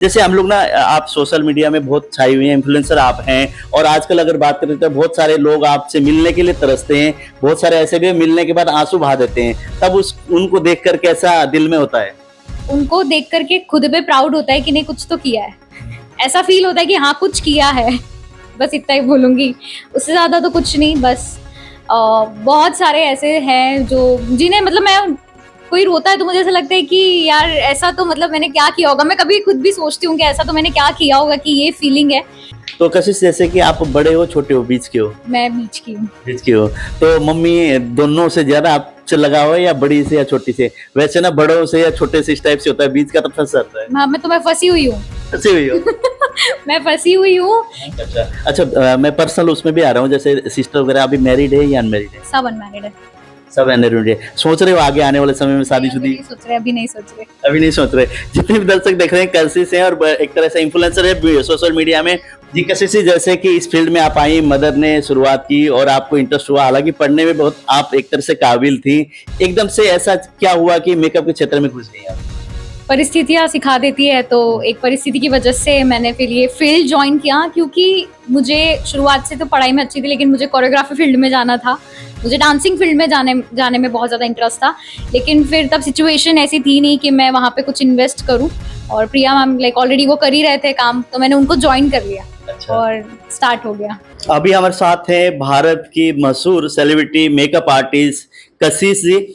जैसे हम लोग ना आप सोशल मीडिया में बहुत छाई हुई हैं, इन्फ्लुएंसर आप हैं और आजकल अगर बात करें तो बहुत सारे लोग आपसे मिलने के लिए तरसते हैं। बहुत सारे ऐसे भी हैं, मिलने के बाद आंसू बहा देते हैं। तब उस उनको देखकर कैसा दिल में होता है? उनको देख करके खुद पे प्राउड होता है कि नहीं कुछ तो किया है। ऐसा फील होता है कि हाँ कुछ किया है। बस इतना ही बोलूंगी, उससे ज्यादा तो कुछ नहीं। बस बहुत सारे ऐसे हैं जो जिन्हें मतलब मैं कोई रोता है तो मुझे ऐसा लगता है कि यार ऐसा तो मतलब मैंने क्या किया होगा। मैं कभी खुद भी सोचती हूँ कि ऐसा तो मैंने क्या किया होगा कि ये फीलिंग है। तो कशिश, जैसे कि आप बड़े हो छोटे हो बीच के हो? मैं बीच की हूँ। बीच के हो तो मम्मी दोनों से ज्यादा आपसे लगाव है या बड़ी से या छोटी से? वैसे ना बड़ों से या छोटे से इस टाइप से होता है, बीच का तो फंस जाता है। हाँ मैं फंसी हुई हूँ। फंसी हुई हो? मैं फंसी हुई हूँ। अच्छा, मैं पर्सनल उसमें भी आ रहा हूँ। जैसे सिस्टर वगैरह अभी मैरिड है या अनमैरिड है? सब अनमैरिड है। सब अनमैरिड है। सोच रहे हो आगे आने वाले समय में शादीशुदी? अभी नहीं सोच रहे। अभी नहीं सोच रहे। जितने भी दर्शक देख रहे हैं कशिश है और एक तरह से इन्फ्लुएंसर है सोशल मीडिया में। जी कशिश जी, जैसे कि इस फील्ड में आप आई, मदर ने शुरुआत की और आपको इंटरेस्ट हुआ, हालांकि पढ़ने में बहुत आप एक तरह से काबिल थी। एकदम से ऐसा क्या हुआ कि मेकअप के क्षेत्र में घुस गई आप? परिस्थितियाँ सिखा देती है, तो एक परिस्थिति की वजह से मैंने फिर ये फील्ड ज्वाइन किया, क्योंकि मुझे शुरुआत से तो पढ़ाई में अच्छी थी लेकिन मुझे कोरियोग्राफी फील्ड में जाना था। मुझे डांसिंग फील्ड में जाने में बहुत ज़्यादा इंटरेस्ट था, लेकिन फिर तब सिचुएशन ऐसी थी नहीं कि मैं वहाँ पे कुछ इन्वेस्ट करूँ। और प्रिया मैम लाइक ऑलरेडी वो कर ही रहे थे काम, तो मैंने उनको ज्वाइन कर लिया। अच्छा। और स्टार्ट हो गया। अभी हमारे साथ है भारत की मशहूर सेलिब्रिटी मेकअप आर्टिस्ट कशिश जी।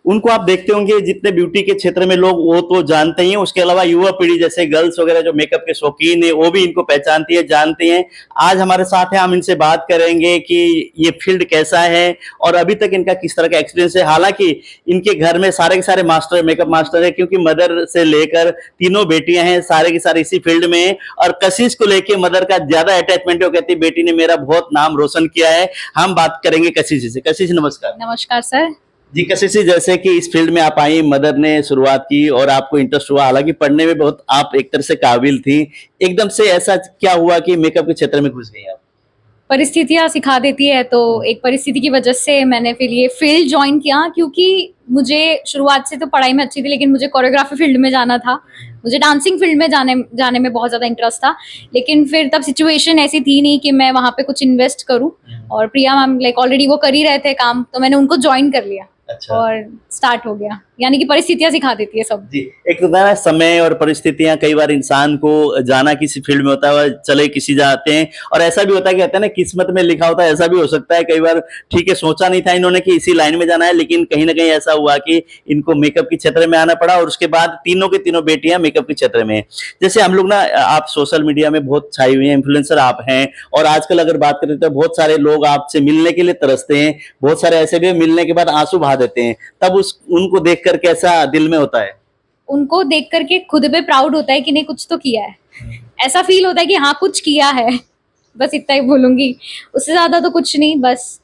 उनको आप देखते होंगे, जितने ब्यूटी के क्षेत्र में लोग वो तो जानते ही हैं, उसके अलावा युवा पीढ़ी जैसे गर्ल्स वगैरह जो मेकअप के शौकीन है वो भी इनको पहचानती है, जानते हैं। आज हमारे साथ है, हम इनसे बात करेंगे कि ये फील्ड कैसा है और अभी तक इनका किस तरह का एक्सपीरियंस है। हालांकि इनके घर में सारे के सारे मास्टर मेकअप मास्टर है, क्योंकि मदर से लेकर तीनों बेटियां हैं, सारे के सारे इसी फील्ड में है। और कशिश को लेके मदर का ज्यादा अटैचमेंट है, वो कहती है बेटी ने मेरा बहुत नाम रोशन किया है। हम बात करेंगे कशिश जी से। कशिश नमस्कार। नमस्कार सर। जी कशिश जी, जैसे कि इस फील्ड में आप आई, मदर ने शुरुआत की और आपको इंटरेस्ट हुआ, हालांकि पढ़ने में बहुत आप एक तरह से काबिल थी। एकदम से ऐसा क्या हुआ कि मेकअप के क्षेत्र में घुस गई आप? परिस्थितियाँ सिखा देती है, तो एक परिस्थिति की वजह से मैंने फिर ये फील्ड ज्वाइन किया, क्योंकि मुझे शुरुआत से तो पढ़ाई में अच्छी थी लेकिन मुझे कोरियोग्राफी फील्ड में जाना था। मुझे डांसिंग फील्ड में जाने में बहुत ज़्यादा इंटरेस्ट था, लेकिन फिर तब सिचुएशन ऐसी थी नहीं कि मैं वहाँ पे कुछ इन्वेस्ट करूँ। और प्रिया मैम लाइक ऑलरेडी वो कर ही रहे थे काम, तो मैंने उनको ज्वाइन कर लिया। अच्छा। और स्टार्ट हो गया, यानी कि परिस्थितियां सिखा देती है सब। जी, एक तो ना समय और परिस्थितियां, कई बार इंसान को जाना किसी फील्ड में होता है, चले किसी जाते हैं, और ऐसा भी होता है, कहते हैं ना किस्मत में लिखा होता है, ऐसा भी हो सकता है कई बार। ठीक है, सोचा नहीं था इन्होंने कि इसी लाइन में जाना है, लेकिन कहीं ना कहीं ऐसा हुआ कि इनको मेकअप के क्षेत्र में आना पड़ा और उसके बाद तीनों की तीनों बेटियां मेकअप के क्षेत्र में। जैसे हम लोग ना आप सोशल मीडिया में बहुत छाई हुई हैं, इन्फ्लुएंसर आप हैं और आजकल अगर बात करें तो बहुत सारे लोग आपसे मिलने के लिए तरसते हैं। बहुत सारे ऐसे भी मिलने के बाद आंसू बहा देते हैं। तब उनको देखकर कैसा दिल में होता है? उनको देख करके खुद पे प्राउड होता है कि नहीं कुछ तो किया है। ऐसा फील होता है कि हाँ कुछ किया है। बस इतना ही बोलूंगी, उससे ज्यादा तो कुछ नहीं। बस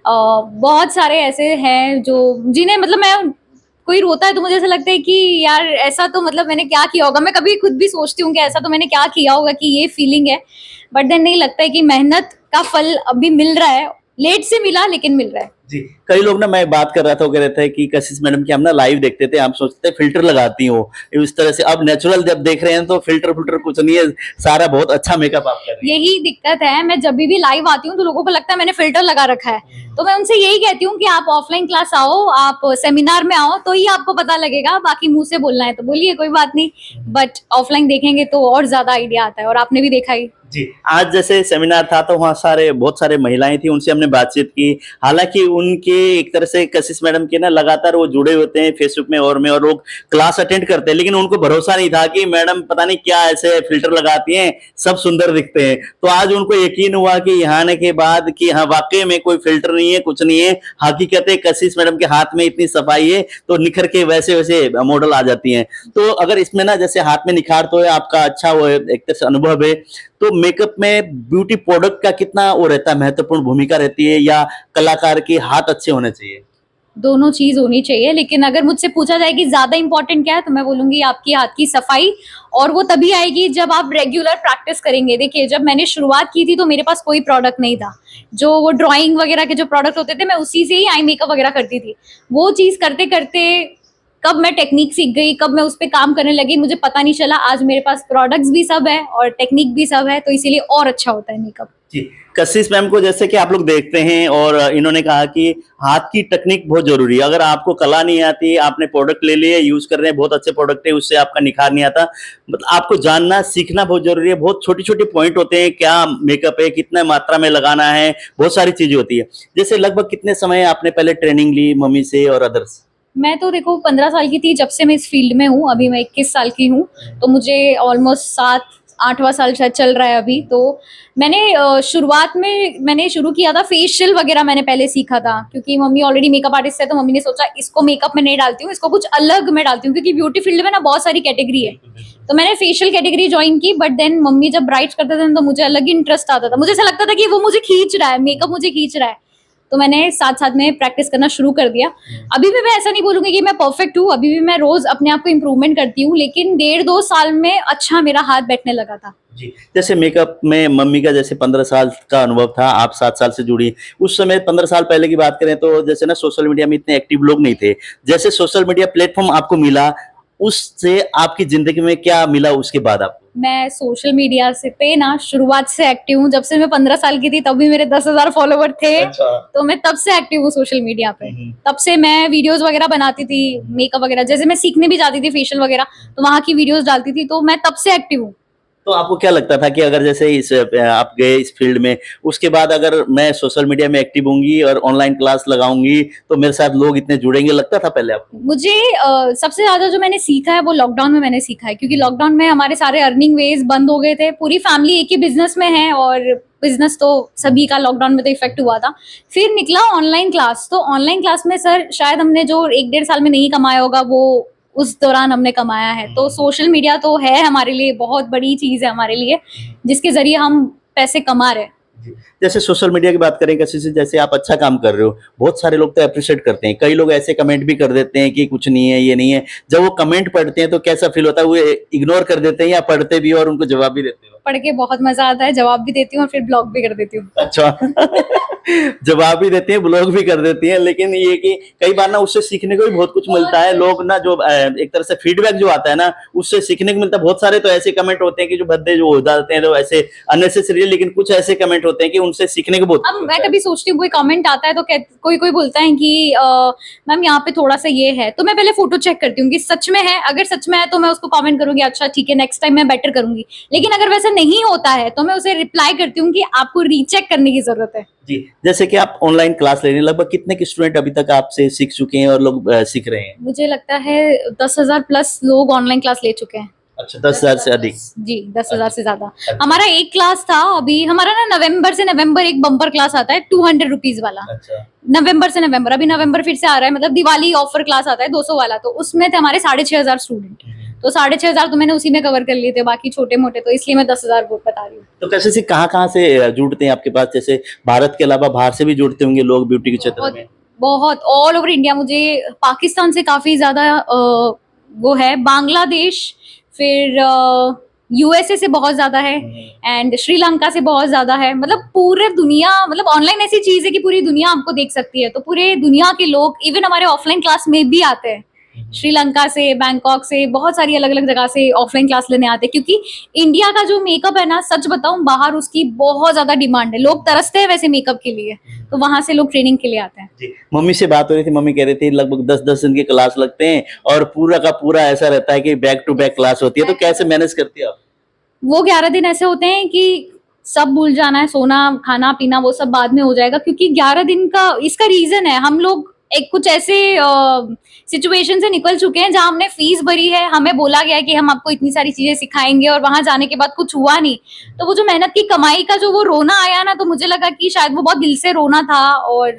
बहुत सारे ऐसे हैं जो जिन्हें मतलब मैं कोई रोता है तो मुझे ऐसा लगता है कि यार ऐसा तो मतलब मैंने क्या किया होगा। मैं कभी खुद भी सोचती हूँ कि ऐसा तो मैंने क्या किया होगा कि ये फीलिंग है। बट देन नहीं, लगता है कि मेहनत का फल अभी मिल रहा है। लेट से मिला लेकिन मिल रहा है। जी, कई लोग ना, मैं बात कर रहा था, वो कह रहे थे कि कशिश मैडम की हम ना लाइव देखते थे, हम सोचते थे फिल्टर लगाती हो इस तरह से। अब नेचुरल जब देख रहे हैं तो फिल्टर कुछ नहीं है, सारा बहुत अच्छा मेकअप आप कर रही हैं। यही दिक्कत है, मैं जब भी लाइव आती हूँ तो लोगों को लगता है मैंने फिल्टर लगा रखा है। तो मैं उनसे यही कहती हूँ कि आप ऑफलाइन क्लास आओ, आप सेमिनार में आओ, तो ही आपको पता लगेगा। बाकी मुंह से बोलना है तो बोलिए, कोई बात नहीं, बट ऑफलाइन देखेंगे तो और ज्यादा आइडिया आता है। और आपने भी देखा ही। जी, आज जैसे सेमिनार था तो वहाँ बहुत सारे महिलाएं थी, उनसे हमने बातचीत की। हालांकि उनके एक तरह से कशिश मैडम के ना लगातार वो जुड़े होते हैं फेसबुक में और लोग क्लास अटेंड करते हैं, लेकिन उनको भरोसा नहीं था कि मैडम पता नहीं क्या ऐसे फिल्टर लगाती हैं, सब सुंदर दिखते हैं। तो आज उनको यकीन हुआ कि यहाँ आने के बाद कि हाँ वाकई में कोई फिल्टर नहीं है, कुछ नहीं है, हकीकत है कशिश मैडम के हाथ में इतनी सफाई है तो निखर के वैसे वैसे मॉडल आ जाती हैं। तो अगर इसमें ना जैसे हाथ में निखार तो है आपका, अच्छा वो एक तरह से अनुभव है, तो मेकअप में ब्यूटी प्रोडक्ट का कितना वो रहता है, महत्वपूर्ण भूमिका रहती है, या कलाकार के हाथ अच्छे होने चाहिए? दोनों चीज होनी चाहिए, लेकिन अगर मुझसे पूछा जाए कि ज्यादा इंपॉर्टेंट क्या है तो मैं बोलूंगी आपकी हाथ की सफाई। और वो तभी आएगी जब आप रेगुलर प्रैक्टिस करेंगे। देखिए, जब मैंने शुरुआत की थी तो मेरे पास कोई प्रोडक्ट नहीं था। जो वो ड्राइंग वगैरह के जो प्रोडक्ट होते थे मैं उसी से ही आई मेकअप वगैरह करती थी। वो चीज करते करते कब मैं टेक्निक सीख गई, कब मैं उस पे काम करने लगी, मुझे पता नहीं चला। आज मेरे पास प्रोडक्ट्स भी सब है और टेक्निक भी सब है, तो इसीलिए और अच्छा होता है मेकअप। जी, कशिश मैम को जैसे कि आप लोग देखते हैं और इन्होंने कहा कि हाथ की टेक्निक बहुत जरूरी है। अगर आपको कला नहीं आती, आपने प्रोडक्ट ले लिए, यूज कर रहे हैं, बहुत अच्छे प्रोडक्ट है, उससे आपका निखार नहीं आता, मतलब आपको जानना सीखना बहुत जरूरी है। बहुत छोटी छोटी पॉइंट होते हैं, क्या मेकअप है, कितना मात्रा में लगाना है, बहुत सारी चीजें होती है। जैसे लगभग कितने समय आपने पहले ट्रेनिंग ली मम्मी से और अदर्स? मैं तो देखो 15 साल की थी जब से मैं इस फील्ड में हूँ, अभी मैं 21 साल की हूँ, तो मुझे ऑलमोस्ट 7-8वां साल शायद चल रहा है अभी। तो मैंने शुरुआत में मैंने शुरू किया था फेशियल वगैरह, मैंने पहले सीखा था क्योंकि मम्मी ऑलरेडी मेकअप आर्टिस्ट है, तो मम्मी ने सोचा इसको मेकअप में नहीं डालती हूँ, इसको कुछ अलग में डालती हूँ, क्योंकि ब्यूटी फील्ड में ना बहुत सारी कैटेगरी है। तो मैंने फेशियल कैटेगरी ज्वाइन की, बट देन मम्मी जब ब्राइट्स करते थे तो मुझे अलग ही इंटरेस्ट आता था, मुझे ऐसा लगता था कि वो मुझे खींच रहा है, मेकअप मुझे खींच रहा है। तो मैंने साथ साथ में प्रैक्टिस करना शुरू कर दिया। अभी भी मैं ऐसा नहीं बोलूंगी कि मैं परफेक्ट हूँ, अभी भी मैं रोज अपने आप को इम्प्रूवमेंट करती हूँ, लेकिन 1.5-2 साल में अच्छा मेरा हाथ बैठने लगा था। जी, जैसे मेकअप में मम्मी का जैसे 15 साल का अनुभव था, आप 7 साल से जुड़ी। उस समय 15 साल पहले की बात करें तो जैसे ना सोशल मीडिया में इतने एक्टिव लोग नहीं थे। जैसे सोशल मीडिया प्लेटफॉर्म आपको मिला, उससे आपकी जिंदगी में क्या मिला उसके बाद आपको? मैं सोशल मीडिया से पे ना शुरुआत से एक्टिव हूँ। जब से मैं 15 साल की थी तब भी मेरे 10,000 फॉलोवर थे। अच्छा। तो मैं तब से एक्टिव हूँ सोशल मीडिया पे। हम्म। तब से मैं वीडियोस वगैरह बनाती थी, मेकअप वगैरह, जैसे मैं सीखने भी जाती थी फेशियल वगैरह, तो वहाँ की वीडियोस डालती थी, तो मैं तब से एक्टिव हूँ। तो आपको क्या लगता था कि अगर जैसे आप गए इस फील्ड में, उसके बाद अगर मैं सोशल मीडिया में एक्टिव होंगी और ऑनलाइन क्लास लगाऊंगी तो मेरे साथ लोग इतने जुड़ेंगे, लगता था पहले आपको? मुझे सबसे ज्यादा जो मैंने सीखा है वो लॉकडाउन में मैंने सीखा है, क्योंकि लॉकडाउन में हमारे सारे अर्निंग वेज बंद हो गए थे, पूरी फैमिली एक ही बिजनेस में है और बिजनेस तो सभी का लॉकडाउन में तो इफेक्ट हुआ था। फिर निकला ऑनलाइन क्लास, तो ऑनलाइन क्लास में सर शायद हमने जो 1-1.5 साल में नहीं कमाया होगा वो उस दौरान हमने कमाया है। तो सोशल मीडिया तो है हमारे लिए बहुत बड़ी चीज है हमारे लिए, जिसके जरिए हम पैसे कमा रहे हैं। जैसे सोशल मीडिया की बात करें किसी से, जैसे आप अच्छा काम कर रहे हो, बहुत सारे लोग तो अप्रिशिएट करते हैं, कई लोग ऐसे कमेंट भी कर देते हैं कि कुछ नहीं है, ये नहीं है। जब वो कमेंट पढ़ते हैं तो कैसा फील होता है? वो इग्नोर कर देते हैं या पढ़ते भी हो और उनको जवाब भी देते हो? पढ़ के बहुत मजा आता है, जवाब भी देती हूँ और फिर ब्लॉग भी कर देती हूँ। अच्छा। जवाब भी देती हैं, ब्लॉग भी कर देती हैं, लेकिन ये कि कई बार ना उससे सीखने को भी बहुत कुछ मिलता है। लोग ना जो एक तरह से फीडबैक जो आता है ना, उससे सीखने को मिलता है। बहुत सारे तो ऐसे कमेंट होते हैं कि जो भद्दे जो हो जाते हैं, तो ऐसे अननेसेसरी, लेकिन कुछ ऐसे कमेंट होते हैं कि उनसे सीखने को बहुत अब मैं कभी सोचती हूँ कोई कमेंट आता है तो कोई कोई बोलता है कि मैम यहाँ पे थोड़ा सा ये है, तो मैं पहले फोटो चेक करती हूँ कि सच में है। अगर सच में है तो मैं उसको कमेंट करूंगी, अच्छा ठीक है नेक्स्ट टाइम मैं बेटर करूंगी। लेकिन अगर वैसा नहीं होता है तो मैं उसे रिप्लाई करती हूँ कि आपको रीचेक करने की जरूरत है। जी, जैसे कि आप ऑनलाइन क्लास ले रहे हैं, लगभग कितने के स्टूडेंट अभी तक आपसे सीख चुके हैं और लोग सीख रहे हैं? मुझे लगता है 10,000 प्लस लोग ऑनलाइन क्लास ले चुके हैं। अच्छा, 10,000 से अधिक? जी, 10,000 से ज्यादा। हमारा एक क्लास था अभी, हमारा ना नवंबर से नवंबर एक बम्पर क्लास आता है 200 रुपीज वाला। अच्छा। नवंबर से नवंबर, अभी नवंबर फिर से आ रहा है, मतलब दिवाली ऑफर क्लास आता है 200 वाला, तो उसमें थे हमारे 6,500 स्टूडेंट। तो 6,500 तो मैंने उसी में कवर कर लिए थे, बाकी छोटे मोटे तो इसलिए मैं 10,000 वो बता रही हूँ। तो कैसे से कहाँ से जुड़ते हैं आपके पास? जैसे भारत के अलावा बाहर से भी जुड़ते होंगे लोग ब्यूटी के क्षेत्र में? बहुत ऑल ओवर इंडिया। मुझे पाकिस्तान से काफी ज्यादा वो है, बांग्लादेश, फिर यूएसए से बहुत ज्यादा है, एंड श्रीलंका से बहुत ज्यादा है। मतलब पूरे दुनिया, मतलब ऑनलाइन ऐसी चीज है कि पूरी दुनिया आपको देख सकती है, तो पूरे दुनिया के लोग इवन हमारे ऑफलाइन क्लास में भी आते हैं। श्रीलंका से, बैंकॉक से, बहुत सारी अलग अलग जगह से ऑफलाइन क्लास लेने आते हैं, क्योंकि इंडिया का जो मेकअप है ना, सच बताऊं बाहर उसकी बहुत ज्यादा डिमांड है, लोग तरसते हैं वैसे मेकअप के लिए, तो वहां से लोग ट्रेनिंग के लिए आते हैं। जी, मम्मी से बात हो रही थी, मम्मी कह रही थी लगभग 10-10 दिन की क्लास लगते हैं और पूरा का पूरा ऐसा रहता है कि बैक टू बैक क्लास होती है, तो कैसे मैनेज करती है आप? वो 11 दिन ऐसे होते हैं कि सब भूल जाना है, सोना खाना पीना वो सब बाद में हो जाएगा, क्योंकि 11 दिन का इसका रीजन है, हम लोग एक कुछ ऐसे सिचुएशन से निकल चुके हैं जहां हमने फीस भरी है, हमें बोला गया है कि हम आपको इतनी सारी चीजें सिखाएंगे, और वहां जाने के बाद कुछ हुआ नहीं। तो वो जो मेहनत की कमाई का जो वो रोना आया ना, तो मुझे लगा कि शायद वो बहुत दिल से रोना था, और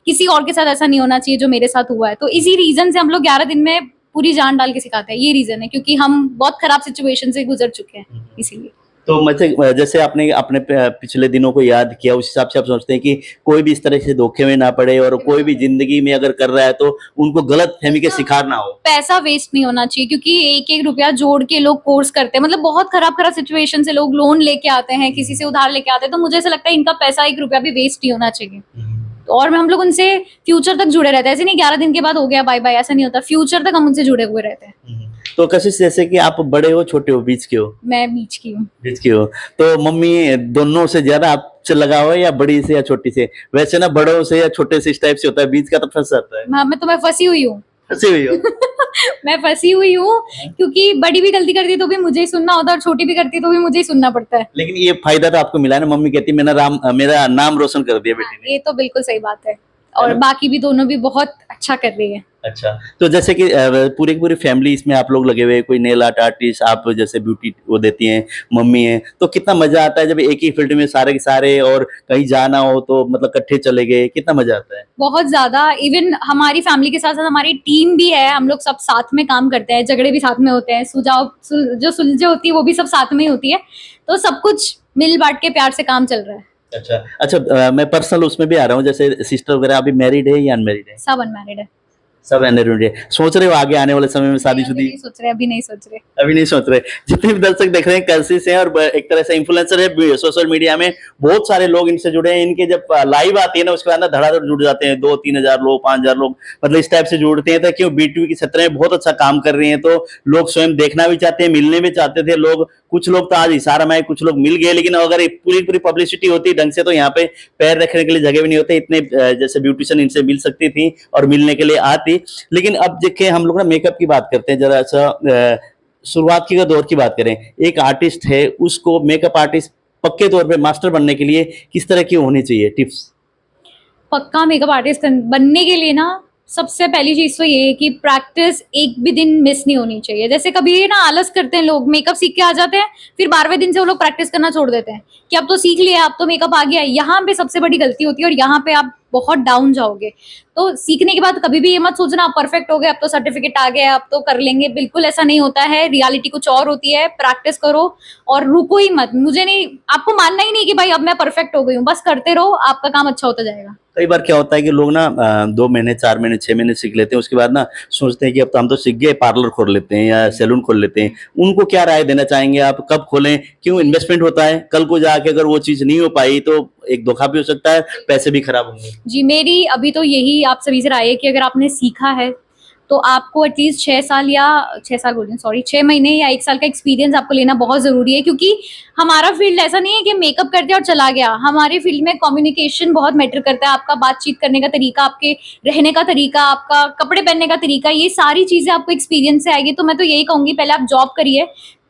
किसी और के साथ ऐसा नहीं होना चाहिए जो मेरे साथ हुआ है। तो इसी रीजन से हम लोग 11 दिन में पूरी जान डाल के सिखाते हैं, ये रीजन है, क्योंकि हम बहुत खराब सिचुएशन से गुजर चुके हैं इसीलिए। तो मुझे जैसे आपने अपने पिछले दिनों को याद किया, उस हिसाब से आप सोचते हैं कि कोई भी इस तरह से धोखे में ना पड़े, और कोई भी जिंदगी में अगर कर रहा है तो उनको गलत फहमी के शिकार ना हो। पैसा वेस्ट नहीं होना चाहिए, क्योंकि एक एक रुपया जोड़ के लोग कोर्स करते हैं, मतलब बहुत खराब खराब सिचुएशन से लोग लोन लेके आते हैं, किसी से उधार लेके आते हैं, तो मुझे ऐसा लगता है इनका पैसा 1 रुपया भी वेस्ट नहीं होना चाहिए। और हम लोग उनसे फ्यूचर तक जुड़े रहते हैं, ऐसे नहीं 11 दिन के बाद हो गया बाय बाय, ऐसा नहीं होता, फ्यूचर तक हम उनसे जुड़े हुए रहते हैं। तो कशिश, जैसे कि आप बड़े हो, छोटे हो, बीच के हो? मैं बीच की हूँ। बीच की हो, तो मम्मी दोनों से ज्यादा आपसे लगाव है, या बड़ी से या छोटी से? वैसे ना बड़ों से या छोटे से इस टाइप से होता है, बीच का तो फंस जाता है। हाँ, मैं फंसी हुई हूँ। फंसी हुई हो? मैं फंसी हुई हूँ, क्योंकि बड़ी भी गलती करती है तो भी मुझे ही सुनना होता है, और छोटी भी करती है तो भी मुझे ही सुनना पड़ता है। लेकिन ये फायदा तो आपको मिला है ना, मम्मी कहती है मेरा नाम रोशन कर दिया बेटी ने। ये तो बिल्कुल सही बात है, और ना? बाकी भी दोनों भी बहुत अच्छा कर रही है। अच्छा, तो जैसे कि पूरी की पूरी फैमिली इसमें आप लोग लगे हुए हैं, कोई नेल आर्ट आर्टिस्ट, आप जैसे ब्यूटी वो देती हैं, मम्मी हैं, तो कितना मजा आता है जब एक ही फील्ड में सारे के सारे, और कहीं जाना हो तो मतलब इकट्ठे चले गए, कितना मजा आता है? बहुत ज्यादा। इवन हमारी फैमिली के साथ साथ हमारी टीम भी है, हम लोग सब साथ में काम करते हैं, झगड़े भी साथ में होते हैं, जो सुलझे होती है वो भी सब साथ में ही होती है, तो सब कुछ मिल बांट के प्यार से काम चल रहा है। अच्छा अच्छा, मैं पर्सनल उसमें भी आ रहा हूँ, जैसे सिस्टर वगैरह अभी मैरिड है या अनमैरिड है? सब अनमैरिड है। सब अनमैरिड है। सोच रहे हो आगे आने वाले समय में अभी शादीशुदी? नहीं सोच रहे, अभी नहीं सोच रहे। अभी नहीं सोच रहे। जितने भी दर्शक देख रहे हैं, कशिश हैं, और एक तरह से इन्फ्लुएंसर है सोशल मीडिया में, बहुत सारे लोग इनसे जुड़े हैं। इनके जब लाइव आती है ना, उसके बाद ना धड़ाधड़ जुड़ जाते हैं, 2-3 हजार लोग, 5 हजार लोग, मतलब इस टाइप से जुड़ते हैं। तो क्यों बीटीवी की क्षेत्र में बहुत अच्छा काम कर रही है, तो लोग स्वयं देखना भी चाहते हैं, मिलने भी चाहते थे लोग। कुछ लोग तो आज इशारा में, कुछ लोग मिल गए, लेकिन अगर पूरी पूरी पब्लिसिटी होती ढंग से तो यहाँ पे पैर रखने के लिए जगह भी नहीं होती। इतने जैसे ब्यूटिशियन इनसे मिल सकती थी और मिलने के लिए आती। लेकिन अब देखें, हम लोग ना मेकअप की बात करते हैं, जरा सा शुरुआत की दौर की बात करें, एक आर्टिस्ट है, उसको मेकअप आर्टिस्ट पक्के तौर पे मास्टर बनने के लिए किस तरह की होनी चाहिए टिप्स? पक्का मेकअप आर्टिस्ट बनने के लिए ना, सबसे पहली चीज तो ये है कि प्रैक्टिस एक भी दिन मिस नहीं होनी चाहिए। जैसे कभी ना आलस करते हैं लोग, मेकअप सीख के आ जाते हैं, फिर 12वें दिन से वो लोग प्रैक्टिस करना छोड़ देते हैं कि अब तो सीख लिया, अब तो मेकअप आ गया। यहाँ पे सबसे बड़ी गलती होती है, और यहाँ पे आप बहुत डाउन जाओगे। तो सीखने के बाद कभी भी ये मत सोचना आप परफेक्ट हो गए, अब तो सर्टिफिकेट आ गया, अब तो कर लेंगे। बिल्कुल ऐसा नहीं होता है, रियलिटी कुछ और होती है। प्रैक्टिस करो और रुको ही मत। मुझे नहीं, आपको मानना ही नहीं कि भाई अब मैं परफेक्ट हो गई हूँ, बस करते रहो, आपका काम अच्छा होता जाएगा। कई बार क्या होता है कि लोग ना 2 महीने, 4 महीने, 6 महीने सीख लेते हैं, उसके बाद ना सोचते हैं कि अब तो हम तो सीख गए, पार्लर खोल लेते हैं या सैलून खोल लेते हैं। उनको क्या राय देना चाहेंगे आप? कब खोलें? क्यों? इन्वेस्टमेंट होता है, कल को जाके अगर वो चीज नहीं हो पाई तो एक धोखा भी हो सकता है, पैसे भी खराब होंगे। जी, मेरी अभी तो यही आप सभी से राय है कि अगर आपने सीखा है तो आपको एटलीस्ट 6 साल बोल रही हूँ, सॉरी, 6 महीने या 1 साल का एक्सपीरियंस आपको लेना बहुत जरूरी है। क्योंकि हमारा फील्ड ऐसा नहीं है कि मेकअप करते और चला गया। हमारे फील्ड में कम्युनिकेशन बहुत मैटर करता है, आपका बातचीत करने का तरीका, आपके रहने का तरीका, आपका कपड़े पहनने का तरीका, ये सारी चीजें आपको एक्सपीरियंस से आएगी। तो मैं तो यही कहूंगी, पहले आप जॉब करिए,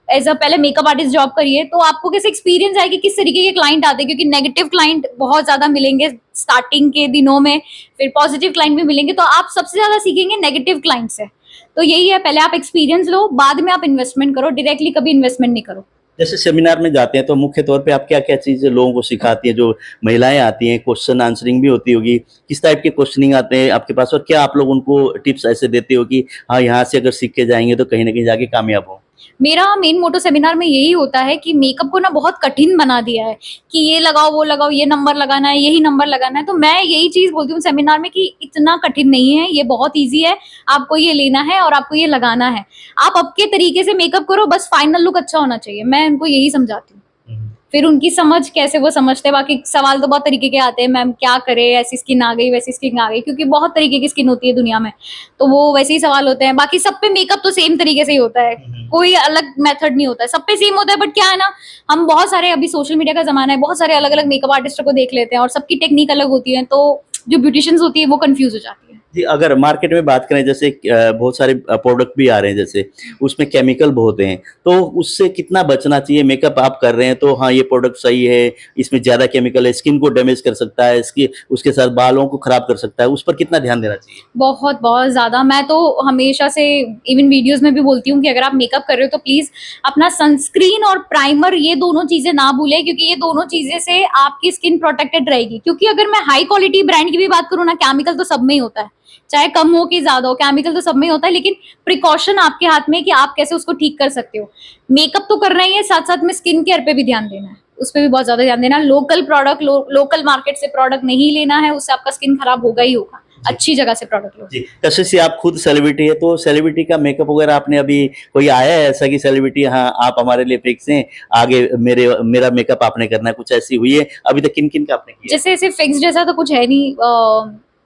पहले मेकअप आर्टिस्ट जॉब करिए, तो आपको कैसे एक्सपीरियंस आएगी, किस तरीके के क्लाइंट आते हैं। क्योंकि नेगेटिव क्लाइंट बहुत ज्यादा मिलेंगे स्टार्टिंग के दिनों में, फिर पॉजिटिव क्लाइंट भी मिलेंगे, तो आप सबसे ज्यादा सीखेंगे नेगेटिव क्लाइंट से। तो यही है, पहले आप एक्सपीरियंस लो, बाद में आप इन्वेस्टमेंट करो, डायरेक्टली कभी इन्वेस्टमेंट नहीं करो। जैसे सेमिनार में जाते हैं तो मुख्य तौर पे आप क्या-क्या चीज़ें लोगों को सिखाती हैं? जो महिलाएँ आती हैं, क्वेश्चन आंसरिंग भी होती होगी, किस टाइप के क्वेश्चनिंग आते हैं आपके पास, और क्या आप लोग उनको टिप्स ऐसे देते हो कि हाँ, यहाँ से अगर सीख के जाएँगे तो कहीं न कहीं जाके कामयाब हो? मेरा मेन मोटो सेमिनार में यही होता है कि मेकअप को ना बहुत कठिन बना दिया है कि ये लगाओ, वो लगाओ, ये नंबर लगाना है, यही नंबर लगाना है। तो मैं यही चीज बोलती हूँ सेमिनार में कि इतना कठिन नहीं है, ये बहुत इजी है। आपको ये लेना है और आपको ये लगाना है, आप आपके तरीके से मेकअप करो, बस फाइनल लुक अच्छा होना चाहिए। मैं उनको यही समझाती हूँ। फिर उनकी समझ कैसे वो समझते हैं। बाकी सवाल तो बहुत तरीके के आते हैं, मैम क्या करे, ऐसी स्किन आ गई, वैसी स्किन आ गई, क्योंकि बहुत तरीके की स्किन होती है दुनिया में, तो वो वैसे ही सवाल होते हैं। बाकी सब पे मेकअप तो सेम तरीके से ही होता है, कोई अलग मेथड नहीं होता है, सब पे सेम होता है। बट क्या है ना, हम बहुत सारे, अभी सोशल मीडिया का जमाना है, बहुत सारे अलग अलग मेकअप आर्टिस्टों को देख लेते हैं और सबकी टेक्निक अलग होती है, तो जो ब्यूटिशियंस होती है वो कंफ्यूज हो जाती है। जी, अगर मार्केट में बात करें, जैसे बहुत सारे प्रोडक्ट भी आ रहे हैं, जैसे उसमें केमिकल बहुत हैं, तो उससे कितना बचना चाहिए? मेकअप आप कर रहे हैं तो हाँ, ये प्रोडक्ट सही है, इसमें ज़्यादा केमिकल है, स्किन को डैमेज कर सकता है, उसके साथ बालों को खराब कर सकता है, उस पर कितना ध्यान देना चाहिए? बहुत बहुत ज्यादा। मैं तो हमेशा से इवन वीडियोस में भी बोलती हूँ कि अगर आप मेकअप कर रहे हो तो प्लीज अपना सनस्क्रीन और प्राइमर, ये दोनों चीजें ना भूलें, क्योंकि ये दोनों चीजें से आपकी स्किन प्रोटेक्टेड रहेगी। क्योंकि अगर मैं हाई क्वालिटी ब्रांड की भी बात करूँ ना, केमिकल तो सब में ही होता है, चाहे कम हो कि ज्यादा हो, केमिकल तो सब में ही होता है। लेकिन प्रिकॉशन आपके हाथ में है कि आप कैसे उसको ठीक कर सकते हो। मेकअप तो करना ही है, साथ साथ में स्किन केयर पे भी ध्यान देना है, उस पर भी बहुत ज्यादा ध्यान देना। लोकल प्रोडक्ट, लोकल मार्केट से प्रोडक्ट नहीं लेना है, उससे आपका स्किन खराब होगा ही होगा। अच्छी जगह से प्रोडक्ट लो। जी, कशिश जी आप खुद सेलिब्रिटी है, तो सेलिब्रिटी का मेकअप वगैरह आपने अभी कोई आया है ऐसा कि सेलिब्रिटी हाँ आप हमारे लिए फिक्स हैं, आगे मेरा मेकअप आपने करना है, कुछ ऐसी हुई है? अभी तक किन-किन का आपने किया है? जैसे ऐसे फिक्स जैसा तो कुछ है नहीं।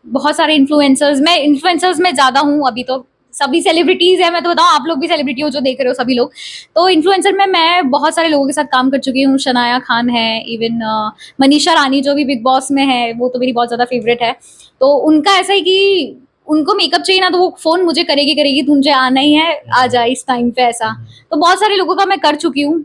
बहुत सारे इन्फ्लुएंसर्स में ज्यादा हूँ अभी तो। सभी सेलिब्रिटीज है, मैं तो बताऊँ, आप लोग भी सेलिब्रिटी हो जो देख रहे हो सभी लोग। तो इन्फ्लुएंसर में मैं बहुत सारे लोगों के साथ काम कर चुकी हूँ। शनाया खान है, इवन मनीषा रानी जो भी बिग बॉस में है, वो तो मेरी बहुत ज्यादा फेवरेट है। तो उनका ऐसा है कि उनको मेकअप चाहिए ना तो वो फोन मुझे करेगी तुझे आना ही है, आ जा इस टाइम पे, ऐसा। तो बहुत सारे लोगों का मैं कर चुकी हूँ,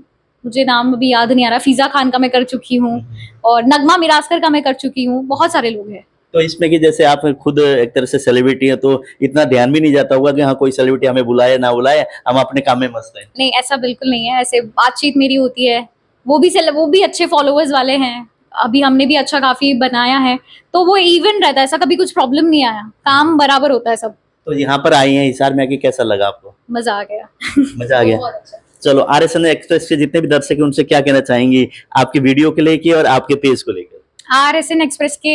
मुझे नाम अभी याद नहीं आ रहा। फिजा खान का मैं कर चुकी हूँ और नगमा मिरासकर का मैं कर चुकी हूँ। बहुत सारे लोग हैं। तो इसमें कि जैसे आप खुद एक तरह से सेलिब्रिटी हैं, तो इतना ध्यान भी नहीं जाता होगा कि हाँ कोई सेलिब्रिटी हमें बुलाए ना बुलाए, हम अपने काम में मस्त हैं। नहीं, ऐसा बिल्कुल नहीं है। ऐसे बातचीत मेरी होती है। वो भी अच्छे फॉलोअर्स वाले हैं। अभी हमने भी अच्छा काफी बनाया है, तो वो इवन रहता है, ऐसा कभी कुछ प्रॉब्लम नहीं आया। काम बराबर होता है सब। तो यहाँ पर आई हैं हिसार में आके कैसा लगा आपको? मजा आ गया। मजा आ गया। बहुत अच्छा। चलो आरएसएन एक्सप्रेस के जितने भी दर्शक हैं उनसे क्या कहना चाहेंगी आपकी वीडियो को लेके और आपके पेज को लेकर? RSN एक्सप्रेस के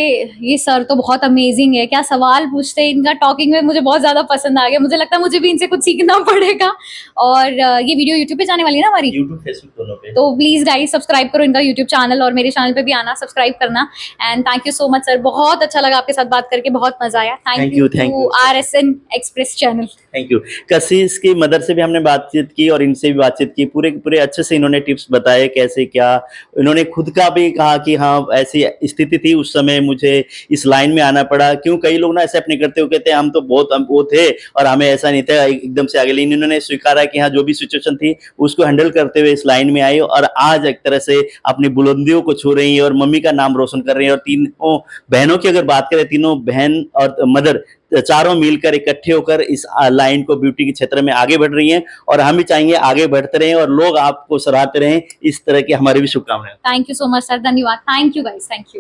ये सर तो बहुत अमेजिंग है। क्या सवाल पूछते हैं, इनका टॉकिंग में मुझे बहुत ज्यादा पसंद आ गया। मुझे लगता है मुझे भी इनसे कुछ सीखना पड़ेगा। और ये वीडियो यूट्यूब पे जाने वाली है ना हमारी, यूट्यूब फेसबुक दोनों पे। तो प्लीज गाइस सब्सक्राइब करो इनका यूट्यूब चैनल, और मेरे चैनल पे भी आना, सब्सक्राइब करना। And thank you so much sir, बहुत अच्छा लगा आपके साथ बात करके, बहुत मजा आया। Thank you to RSN express channel. Thank you. Kashish की मदर से भी हमने बातचीत की और इनसे भी बातचीत की, पूरे पूरे अच्छे से इन्होंने टिप्स बताए कैसे क्या। इन्होंने खुद का भी कहा कि हाँ ऐसी स्थिति थी, उस समय मुझे इस लाइन में आना पड़ा। क्यों कई लोग ना एक्सेप्ट नहीं करते, वो कहते हैं हम तो बहुत वो थे और हमें ऐसा नहीं था एकदम से आगे, लेकिन इन्होंने स्वीकारा कि हाँ जो भी सिचुएशन थी उसको हैंडल करते हुए इस लाइन में आई और आज एक तरह से अपनी बुलंदियों को छू रही है और मम्मी का नाम रोशन कर रही है। और तीनों बहनों की अगर बात करें, तीनों बहन और मदर चारों मिलकर इकट्ठे होकर इस लाइन को ब्यूटी के क्षेत्र में आगे बढ़ रही हैं और हम भी चाहेंगे आगे बढ़ते रहें और लोग आपको सराहते रहें। इस तरह की हमारी भी शुभकामनाएं। Thank you so much sir, धन्यवाद। Thank you guys, thank you.